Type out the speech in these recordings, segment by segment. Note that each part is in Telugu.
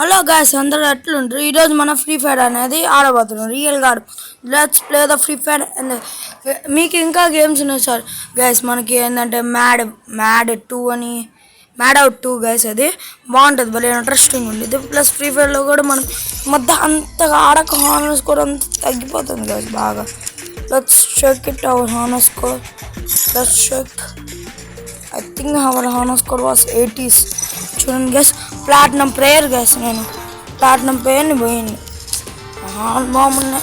హలో గాయ్స్ అందరూ ఎట్లుంటారు ఈరోజు మన ఫ్రీ ఫైర్ అనేది ఆడబోతున్నాం రియల్గా let's play the free fire and మీకు ఇంకా గేమ్స్ ఉన్నాయి సార్ గైస్ మనకి ఏంటంటే మ్యాడ్ అవుట్ 2 గైస్ అది బాగుంటుంది భలే ఇంట్రెస్టింగ్ ఉండేది ప్లస్ ఫ్రీ ఫైర్లో కూడా మనం మధ్య అంతగా ఆడక హానర్ స్కోర్ అంత తగ్గిపోతుంది గైస్ బాగా let's check it our honor score let's check I think our honor score was 80s. చూడండి గైస్ ప్లాటినం ప్లేయర్ గైస్ నేను ప్లాటినం ప్లేయర్ని పోయింది మామూలుగా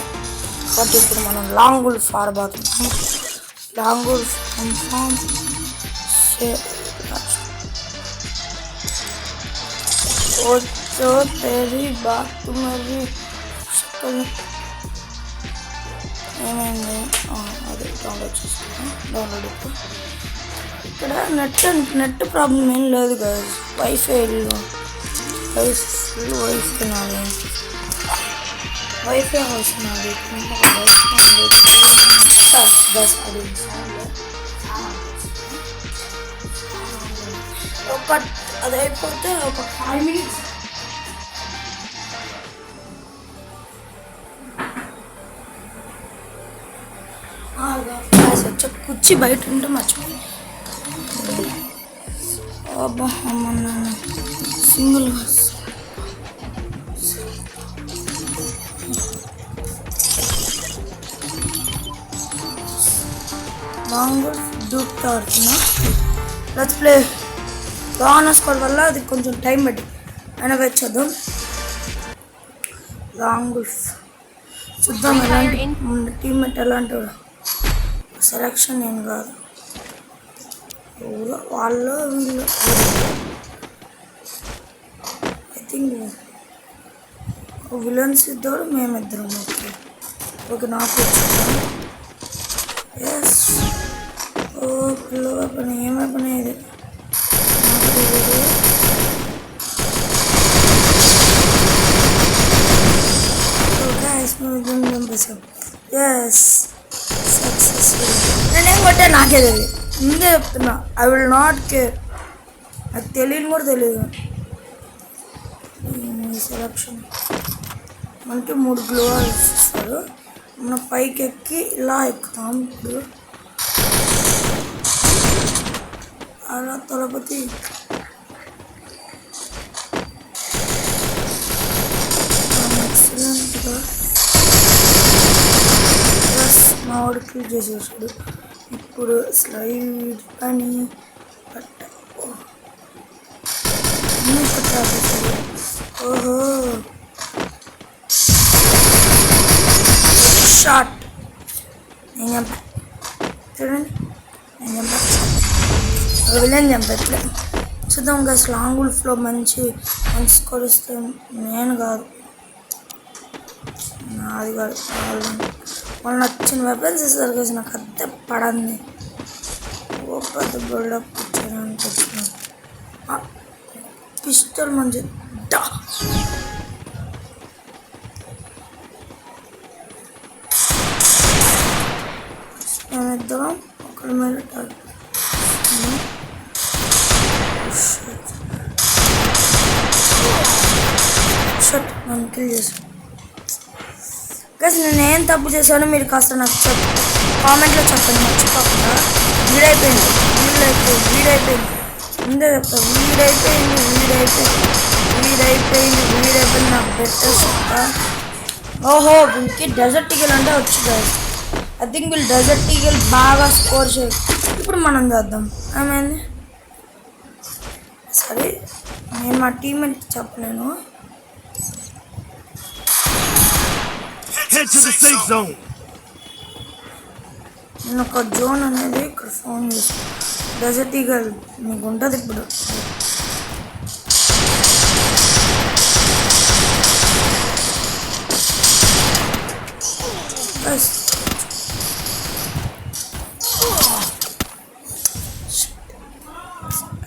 బట్ ఇప్పుడు మనం లాంగ్ గుల్ఫ్ ఆడబోతున్నాం లాంగ్ గుల్ఫ్ కన్ఫామ్ వచ్చో తెరీ బాత్ మరి ఏమైంది అదే డౌన్లోడ్ చేసుకున్నాం డౌన్లోడ్ ఇప్పుడు ఇక్కడ నెట్ ప్రాబ్లం ఏం లేదు కదా వైఫై ఫుల్ వైఫై నాది వైఫై హౌస్ నాది బస్ అది అయిపోతే ఒక 5 minutes వచ్చే కుర్చీ బయట ఉంటే మర్చిపోయి అబ్బా అమ్మ సింగిల్ లాంగ్ దూకుతా ఆడుతున్నా లెట్స్ ప్లే లాంగ్ స్కోర్ వల్ల అది కొంచెం టైం పట్టి అయినా వచ్చేద్దాం లాంగ్ చూద్దాం ఎలాంటి టీమ్మేట్ ఎలాంటి సెలక్షన్ ఏం కాదు వాళ్ళు వీళ్ళు ఐ థింక్ విలన్స్ ఇద్దరు మేమిద్దరం ఓకే నాకు వచ్చింది ఎస్ ఓ పిల్ల వెపన్ ఏం వెపన్ ఇది చంపేసాం ఎస్ సక్సెస్ఫుల్ నేనేం కొట్టా నాకే తెలియదు ముందే చెప్తున్నా ఐ విల్ నాట్ కేర్ నాకు తెలియని కూడా తెలియదు సెలక్షన్ మనకి 3 గ్లోవర్స్ ఇస్తారు మనం పైకి ఎక్కి ఇలా ఎక్కుతాం ఇప్పుడు అలా తలపతి ఎక్సలెంట్గా ప్లస్ మా వాడు క్లిక్ చేసేసాడు ఇప్పుడు స్లైడ్ అని ఓహో షార్ట్ నేను చంపా చూడండి నేను చంపా విలన్ చంపట్లే చూద్దాం ఇంకా లాంగ్ గుల్ఫ్లో మంచి స్కోర్ ఇస్తే నేను కాదు నాది కాదు వాళ్ళు నచ్చిన వెపన్స్ ఇస్తారు కదా నాకు అద్దె పడంది ఓ పెద్ద బిల్డప్ ఇచ్చడానికి వచ్చిన పిస్టల్ మంచి మేమిద్దరం ఒకరి మీద షట్ నన్ను కిల్ చేసాను గైస్ నేనేం తప్పు చేశానో మీరు కాస్త నాకు కామెంట్లో చెప్పండి మర్చిపోకుండా వీడైపోయింది ముందే చెప్తా వీడైపోయింది నాకు బెటర్ చెప్తా ఓహో వీళ్ళకి డెజర్ట్ ఈగల్ అంటే వచ్చు గైస్ ఐ థింక్ వీళ్ళు డెజర్ట్ ఈగల్ బాగా స్కోర్ చేయాలి ఇప్పుడు మనం చేద్దాం ఏమైంది సరే నేను మా టీమ్మేట్కి చెప్పలేను నేను ఒక జోన్ అనేది ఇక్కడ ఫోన్ చేస్తాను డెజర్ట్ ఈగల్ మీకు ఉంటుంది ఇప్పుడు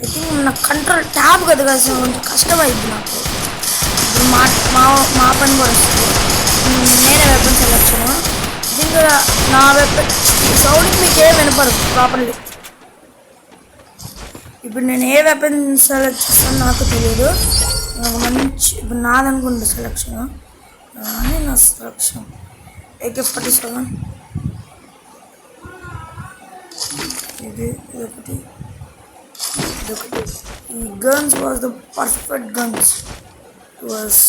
ఐ థింక్ నా కంట్రోల్ ట్యాబ్ కదా కలిసి కొంచెం కష్టమైంది నాకు మా పని కూడా వస్తుంది నేనే వెపన్ సెలెక్షన్ దీనికి నా వెపన్ సౌండ్ మీకు ఏం వినపడదు ప్రాపర్లీ ఇప్పుడు నేను ఏ వెపన్ సెలెక్ట్ చేస్తానో నాకు తెలియదు నాకు మంచి ఇప్పుడు నాదనుకుంటా సెలక్షన్ కానీ నా సెలక్షన్ AK-47 ఇదొకటి ఈ guns was the perfect guns was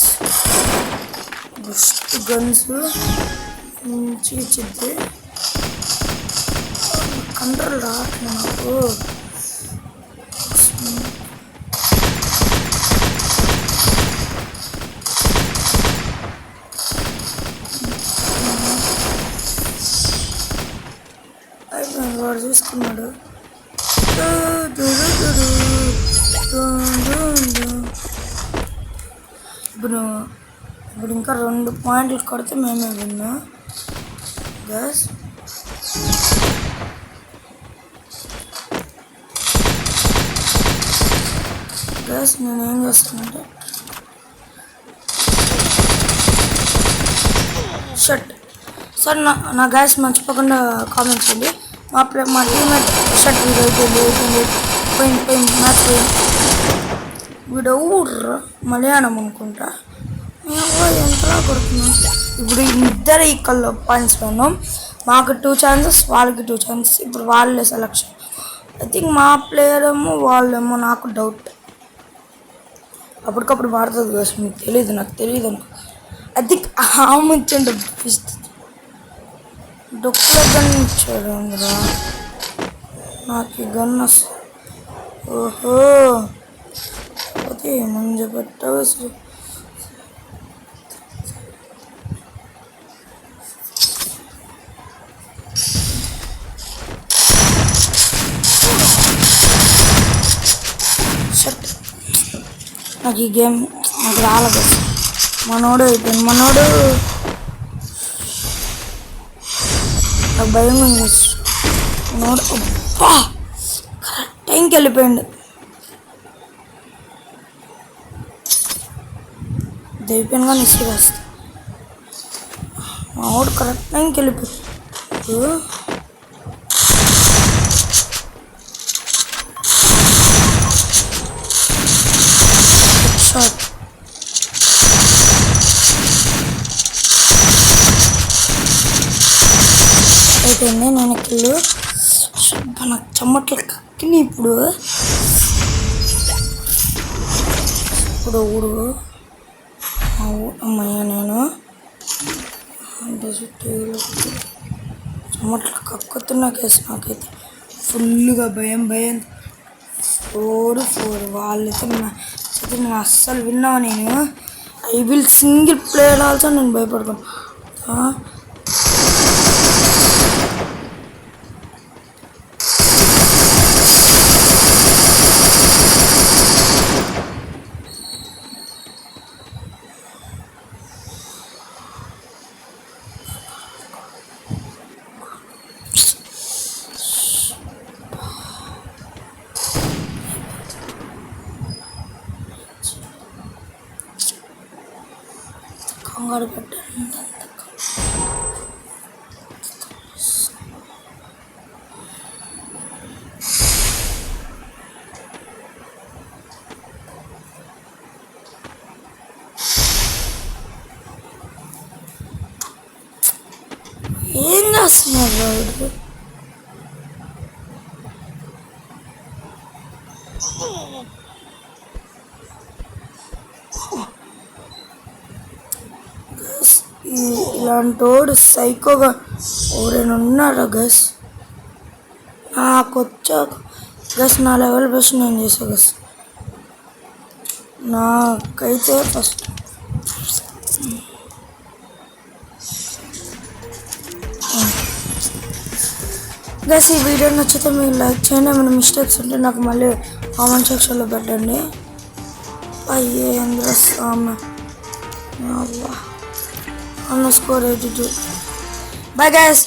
best guns చీచిద్ది కంట్రోల్ రావట్లేదు నాకు వాడు చూసుకున్నాడు ఇప్పుడు ఇంకా 2 పాయింట్లు కొడితే మేమే విన్నా గస్ నేనేం చేస్తానంటే షట్ సార్ నా గ్యాస్ మర్చిపోకుండా కామెంట్ చేయండి మా టీమేట్ షట్ వీడియో అయిపోయింది పోయింది మ్యాచ్ పోయింది వీడియో ఊర్రా మలయాళం అనుకుంటా ఎంతలా కొడుతున్నాం ఇప్పుడు ఇద్దరు ఈక్వల్ పాయింట్స్ పోయినాం మాకు 2 ఛాన్సెస్ వాళ్ళకి 2 ఛాన్సెస్ ఇప్పుడు వాళ్ళే సెలక్షన్ ఐ థింక్ మా ప్లేయర్ ఏమో వాళ్ళేమో నాకు డౌట్ అప్పటికప్పుడు మారుతుంది కదా మీకు నాకు తెలియదు అనుకో ఐ థింక్ హామ్ ఇచ్చిండు డొక్కుల గన్ ఇచ్చాడు అందులో నాకు ఈ గన్ ఓహో అదే ముందు పెట్టవచ్చు నాకు ఈ గేమ్ నాకు రాలేదు మనోడు అయిపోయింది మనోడు నాకు భయం ఉంది మనోడు అబ్బా కరెక్ట్ టైంకి వెళ్ళిపోయిండు అయిపోయాను కానీ సీరియస్ మావాడు కరెక్ట్ టైంకి వెళ్ళిపోయాడు షాట్ అయిపోయింది నేను కిల్లు నాకు చెమ్మట్లు కక్కిని ఇప్పుడు ఊడు అమ్మయ్య నేను చెమ్మట్లు కక్కుతున్నా కేసు నాకైతే ఫుల్గా భయం 4 వాళ్ళైతే నేను అస్సలు విన్నా నేను I will single player also నేను భయపడుకున్నా కంగారు పడ్డాను ఏం చేస్తున్నారు రాయుడు ఇలాంటి వాడు సైకోగా ఎవరైనా ఉన్నారా గస్ నాకు వచ్చాక గస్ నా లెవెల్ బెస్ట్ నేను చేసా గస్ నాకైతే ఫస్ట్ గస్ ఈ వీడియో నచ్చితే మీరు లైక్ చేయండి ఏమైనా మిస్టేక్స్ ఉంటే నాకు మళ్ళీ కామెంట్ సెక్షన్లో పెట్టండి అయ్యే అందరూ సామె _82. Bye guys.